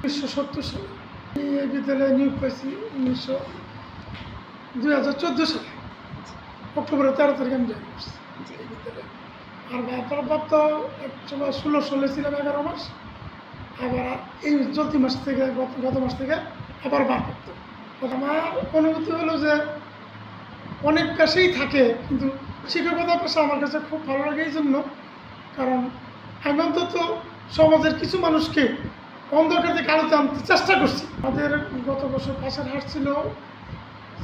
1970 সালে আমি এই বিদ্যালয়ে নিয়োগ পাইছি 2014 সালে অক্টোবরের 13 তারিখে আমি জয়েন করছি এই বিদ্যালয়ে। আর বাপ তো এক সময় 16 সালে ছিলাম 11 মাস, আবার এই চলতি মাস থেকে গত মাস থেকে আবার ভারপ্রাপ্ত। আমার অনুভূতি হলো যে অনেক পেশাই থাকে, কিন্তু শিক্ষকতা পেশা আমার কাছে খুব ভালো লাগে এই জন্য, কারণ আমি অন্তত সমাজের কিছু মানুষকে অন্ধকার থেকে আলোতে আনতে চেষ্টা করছি। আমাদের গত বছর পাশের হার ছিল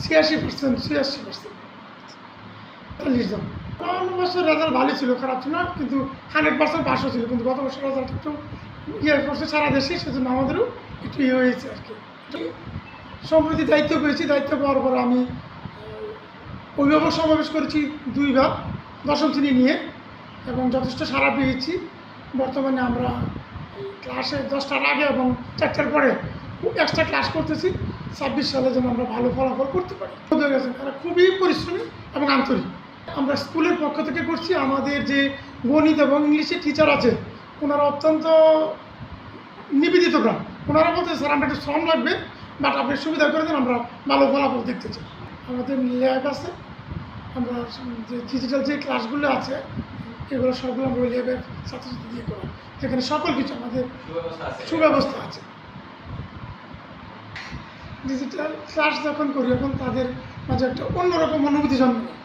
86%, 40 জন। অন্য বছর রেজাল্ট ভালো ছিল, খারাপ ছিল না, কিন্তু 100% পাশও ছিল, কিন্তু গত বছর রেজাল্ট একটু করছে সারা দেশে, সেজন্য আমাদেরও একটু হয়েছে আর কি। সম্প্রতি দায়িত্ব পেয়েছি, দায়িত্ব পাওয়ার পর আমি অভিভাবক সমাবেশ করেছি 2 বার 10ম শ্রেণী নিয়ে, এবং যথেষ্ট সাড়া পেয়েছি। বর্তমানে আমরা ক্লাসে 10টার আগে এবং 4টার পরে এক্সট্রা ক্লাস করতেছি। 26 সালে যেন আমরা ভালো ফলাফল করতে পারি। তারা খুবই পরিশ্রমী এবং আন্তরিক। আমরা স্কুলের পক্ষ থেকে করছি। আমাদের যে গণিত এবং ইংলিশের টিচার আছে, ওনারা অত্যন্ত নিবেদিত প্রাণ। ওনারা বলতে স্যার আমরা একটু শ্রম লাগবে, বাট আপনি সুবিধা করে দেন, আমরা ভালো ফলাফল দেখতে চাই। আমাদের ল্যাব আছে, আমরা যে ডিজিটাল যে ক্লাসগুলো আছে এগুলো সবগুলো আমরা ল্যাবের ছাত্রছাত্রী দিয়ে করা, যেখানে সকল কিছু আমাদের সুব্যবস্থা আছে। ডিজিটাল ক্লাস যখন করি এখন তাদের মাঝে একটা অন্যরকম অনুভূতি জন্ম নেয়,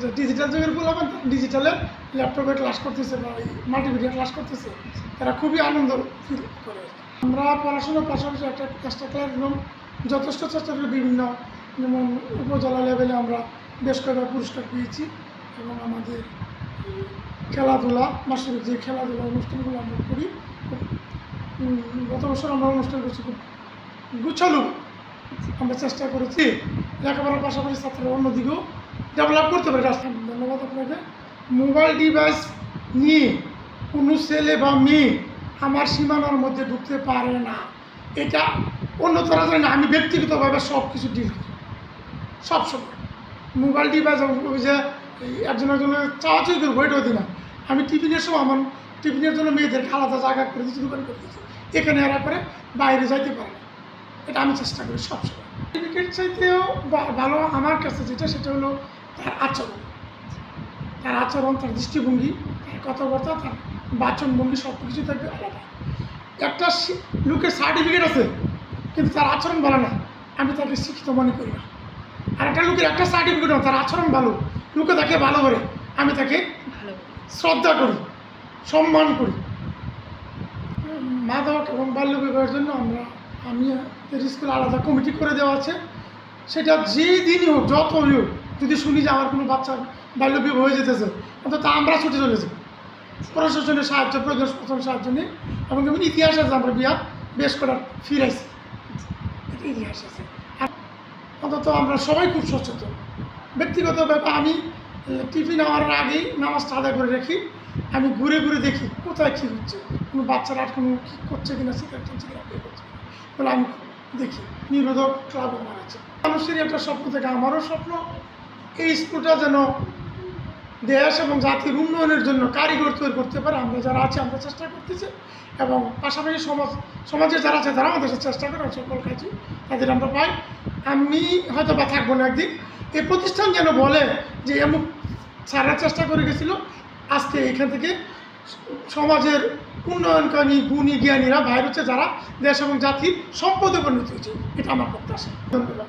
যে ডিজিটাল যুগের বলবেন ডিজিটালে ল্যাপটপে ক্লাস করতেছে বা মাল্টিমিডিয়া ক্লাস করতেছে, তারা খুবই আনন্দ ফিল করে। আমরা পড়াশোনার পাশাপাশি একটা এক্সট্রা ক্লাস এবং যথেষ্ট চেষ্টা করে বিভিন্ন, যেমন উপজেলা লেভেলে আমরা বেশ কয়েকবার পুরস্কার পেয়েছি, এবং আমাদের খেলাধুলা মাসিক যে খেলাধুলা অনুষ্ঠানগুলো আমরা করি, গত বছর আমরা অনুষ্ঠান করছি খুব গুছালো, আমরা চেষ্টা করেছি লেখাপড়ার পাশাপাশি ছাত্ররা অন্যদিকেও ডেভেলপ করতে পারে। ধন্যবাদ আপনাকে। মোবাইল ডিভাইস নিয়ে কোনো ছেলে বা মেয়ে আমার সীমানার মধ্যে ঢুকতে পারে না, এটা অন্য তারা জানে না। আমি ব্যক্তিগতভাবে সব কিছু ডিল করি সবসময়। মোবাইল ডিভাইস যে একজনের জন্য চাওয়াচাই করবো এটাও দিই না। আমি টিফিনের সময় আমার টিফিনের জন্য মেয়েদেরকে আলাদা জায়গা করে দিচ্ছি, দোকান করে দিচ্ছি, এখানে এরা করে বাইরে যাইতে পারে না, এটা আমি চেষ্টা করি সবসময়। সার্টিফিকেট চাইতেও ভালো আমার কাছে যেটা, সেটা হলো তার আচরণ, তার দৃষ্টিভঙ্গি, তার কথাবার্তা, তার বাচনভঙ্গি, সব কিছু থাকবে আলাদা। একটা লোকের সার্টিফিকেট আছে কিন্তু তার আচরণ ভালো না, আমি তাকে শিক্ষিত মনে করি না। আর একটা লোকের একটা সার্টিফিকেট তার আচরণ ভালো, লোকে তাকে ভালো করে, আমি তাকে শ্রদ্ধা করি, সম্মান করি। মাদক এবং বাল্য বিবাহের জন্য আমি স্কুলে আলাদা কমিটি করে দেওয়া আছে। সেটা যেই দিনই হোক, যতই হোক, যদি শুনি যে আমার কোনো বাচ্চার বাল্য বিবাহ হয়ে যেতেছে, অন্তত আমরা ছুটে চলে যাই, প্রশাসনের সাহায্য, প্রশাসন সাহায্য নিই। এবং যেমন ইতিহাস আছে, আমরা বিয়া বেশ করার ফিরাইছি, এটা ইতিহাস আছে। অন্তত আমরা সবাই খুব সচেতন। ব্যক্তিগত ব্যাপার, আমি টিফিন নেওয়ার আগেই নামাজটা আদায় করে রাখি। আমি ঘুরে ঘুরে দেখি কোথায় কী হচ্ছে, কোনো বাচ্চারা আর কোনো কী করছে কিনা, সিগারেট টানছে কিনা, বিয়ে করছে বলে আমি দেখি। নিরোধক ক্লাব আমার আছে। মানুষেরই একটা স্বপ্ন থেকে, আমারও স্বপ্ন এই স্কুলটা যেন দেশ এবং জাতির উন্নয়নের জন্য কারিগর তৈরি করতে পারে। আমরা যারা আছি আমরা চেষ্টা করতেছি, এবং পাশাপাশি সমাজে যারা আছে তারা আমাদের চেষ্টা করে, সকল কাজই তাদের আমরা পাই। আমি হয়তো বা থাকবো না, একদিন এই প্রতিষ্ঠান যেন বলে যে এমন সারা চেষ্টা করে গেছিল, আজকে এখান থেকে সমাজের উন্নয়নকামী গুণী জ্ঞানীরা বাইরে হচ্ছে, যারা দেশ এবং জাতির সম্পদে পরিণত হয়েছে। এটা আমার প্রত্যাশা। ধন্যবাদ।